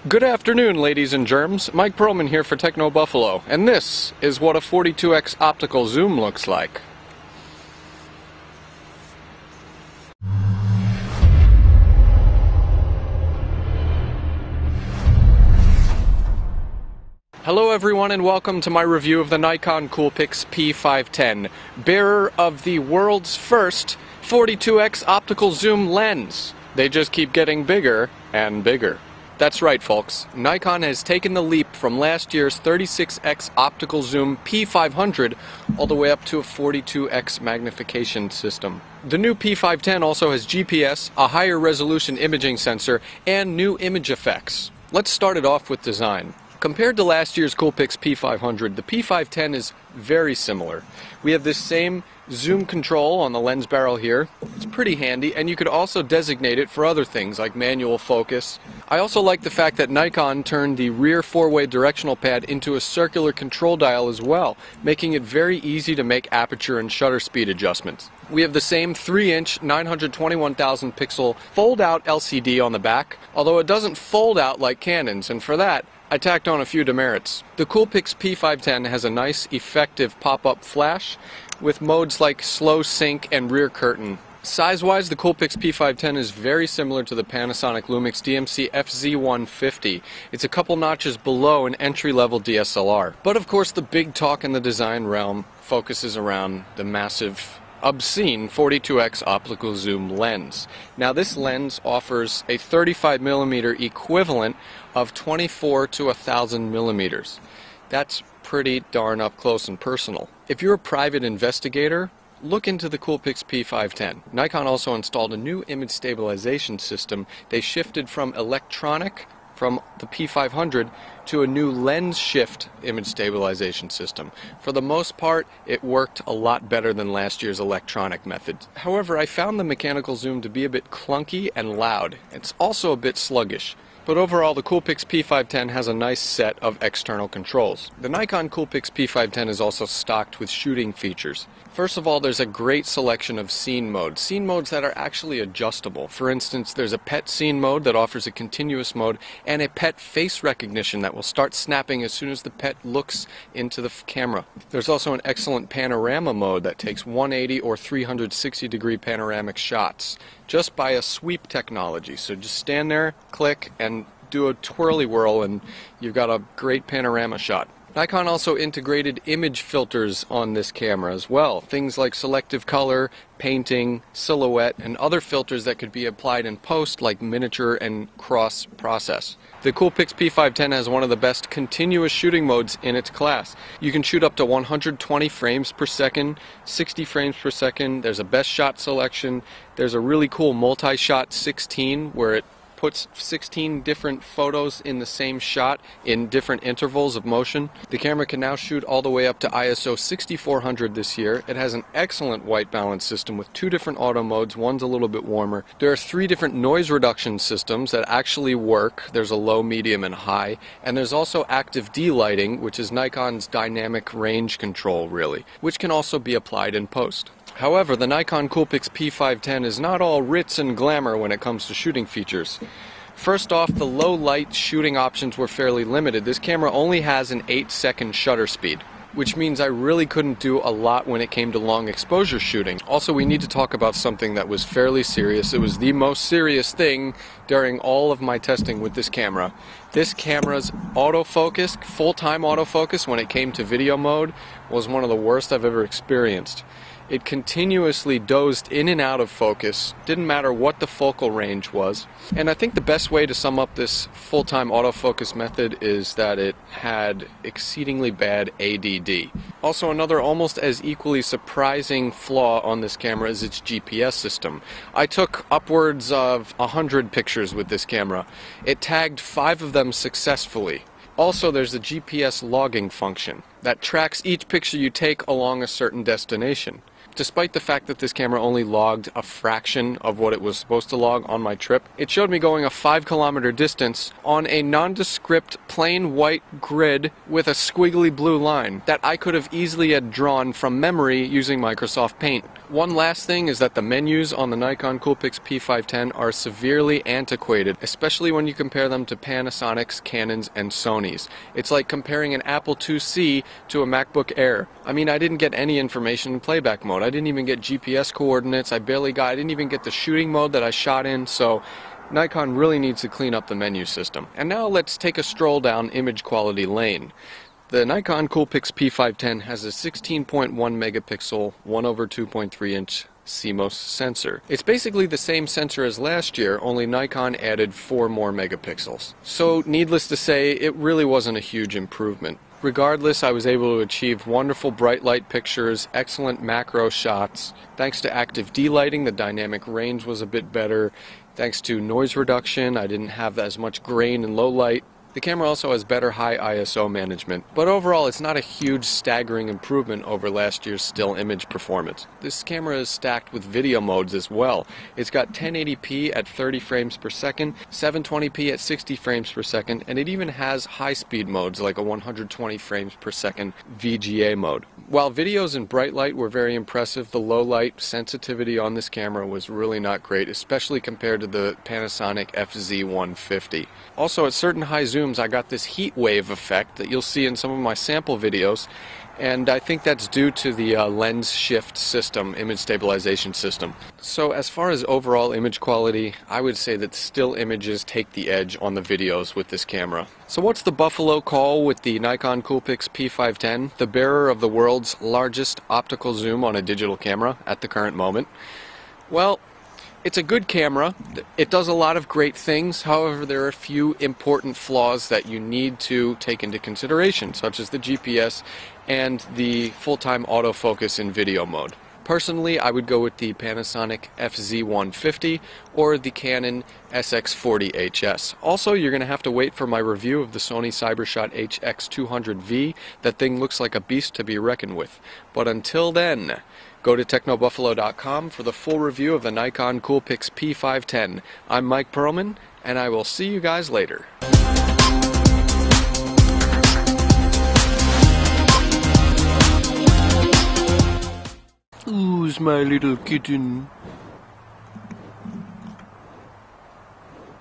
Good afternoon, ladies and germs. Mike Perlman here for Techno Buffalo, and this is what a 42x optical zoom looks like. Hello everyone and welcome to my review of the Nikon Coolpix P510, bearer of the world's first 42x optical zoom lens. They just keep getting bigger and bigger. That's right, folks. Nikon has taken the leap from last year's 36x optical zoom P500 all the way up to a 42x magnification system. The new P510 also has GPS, a higher resolution imaging sensor, and new image effects. Let's start it off with design. Compared to last year's Coolpix P500, the P510 is very similar. We have this same zoom control on the lens barrel here. It's pretty handy, and you could also designate it for other things like manual focus. I also like the fact that Nikon turned the rear four-way directional pad into a circular control dial as well, making it very easy to make aperture and shutter speed adjustments. We have the same 3-inch 921,000 pixel fold-out LCD on the back, although it doesn't fold out like Canon's, and for that, I tacked on a few demerits. The Coolpix P510 has a nice, effective pop-up flash with modes like slow sync and rear curtain. Size-wise, the Coolpix P510 is very similar to the Panasonic Lumix DMC FZ150. It's a couple notches below an entry-level DSLR. But of course, the big talk in the design realm focuses around the massive, obscene 42x optical zoom lens. Now this lens offers a 35mm equivalent of 24 to 1000 millimeters. That's pretty darn up close and personal. If you're a private investigator, look into the Coolpix P510. Nikon also installed a new image stabilization system. They shifted from electronic from the P500 to a new lens shift image stabilization system. For the most part, it worked a lot better than last year's electronic method. However, I found the mechanical zoom to be a bit clunky and loud. It's also a bit sluggish. But overall, the Coolpix P510 has a nice set of external controls. The Nikon Coolpix P510 is also stocked with shooting features. First of all, there's a great selection of scene modes that are actually adjustable. For instance, there's a pet scene mode that offers a continuous mode and a pet face recognition that will start snapping as soon as the pet looks into the camera. There's also an excellent panorama mode that takes 180 or 360 degree panoramic shots just by a sweep technology. So just stand there, click, and do a twirly whirl and you've got a great panorama shot. Nikon also integrated image filters on this camera as well. Things like selective color, painting, silhouette, and other filters that could be applied in post like miniature and cross process. The Coolpix P510 has one of the best continuous shooting modes in its class. You can shoot up to 120 frames per second, 60 frames per second. There's a best shot selection. There's a really cool multi-shot 16 where it puts 16 different photos in the same shot in different intervals of motion. The camera can now shoot all the way up to ISO 6400 this year. It has an excellent white balance system with 2 different auto modes. One's a little bit warmer. There are 3 different noise reduction systems that actually work. There's a low, medium, and high. And there's also active D-lighting, which is Nikon's dynamic range control, really, which can also be applied in post. However, the Nikon Coolpix P510 is not all ritz and glamour when it comes to shooting features. First off, the low light shooting options were fairly limited. This camera only has an 8-second shutter speed, which means I really couldn't do a lot when it came to long exposure shooting. Also, we need to talk about something that was fairly serious. It was the most serious thing during all of my testing with this camera. This camera's autofocus, full-time autofocus when it came to video mode, was one of the worst I've ever experienced. It continuously dozed in and out of focus, didn't matter what the focal range was. And I think the best way to sum up this full-time autofocus method is that it had exceedingly bad ADD. Also, another almost as equally surprising flaw on this camera is its GPS system. I took upwards of 100 pictures with this camera. It tagged 5 of them successfully. Also, there's the GPS logging function that tracks each picture you take along a certain destination. Despite the fact that this camera only logged a fraction of what it was supposed to log on my trip, it showed me going a 5-kilometer distance on a nondescript plain white grid with a squiggly blue line that I could have easily had drawn from memory using Microsoft Paint. One last thing is that the menus on the Nikon Coolpix P510 are severely antiquated, especially when you compare them to Panasonic's, Canon's, and Sony's. It's like comparing an Apple IIc to a MacBook Air. I mean, I didn't get any information in playback mode. I didn't even get GPS coordinates. I didn't even get the shooting mode that I shot in, so Nikon really needs to clean up the menu system. And now let's take a stroll down image quality lane. The Nikon Coolpix P510 has a 16.1 megapixel 1/2.3 inch CMOS sensor. It's basically the same sensor as last year, only Nikon added 4 more megapixels. So needless to say, it really wasn't a huge improvement. Regardless, I was able to achieve wonderful bright light pictures, excellent macro shots. Thanks to active D-lighting, the dynamic range was a bit better. Thanks to noise reduction, I didn't have as much grain in low light. The camera also has better high ISO management, but overall it's not a huge staggering improvement over last year's still image performance. This camera is stacked with video modes as well. It's got 1080p at 30 frames per second, 720p at 60 frames per second, and it even has high-speed modes like a 120 frames per second VGA mode. While videos in bright light were very impressive, the low light sensitivity on this camera was really not great, especially compared to the Panasonic FZ150. Also, at certain high zooms, I got this heat wave effect that you'll see in some of my sample videos, and I think that's due to the lens shift system, image stabilization system. So as far as overall image quality, I would say that still images take the edge on the videos with this camera. So what's the buffalo call with the Nikon Coolpix P510, the bearer of the world's largest optical zoom on a digital camera at the current moment? Well, it's a good camera. It does a lot of great things. However, there are a few important flaws that you need to take into consideration, such as the GPS and the full-time autofocus in video mode. Personally, I would go with the Panasonic FZ150 or the Canon SX40HS. Also, you're going to have to wait for my review of the Sony CyberShot HX200V. That thing looks like a beast to be reckoned with. But until then, go to technobuffalo.com for the full review of the Nikon Coolpix P510. I'm Mike Perlman, and I will see you guys later. Who's my little kitten?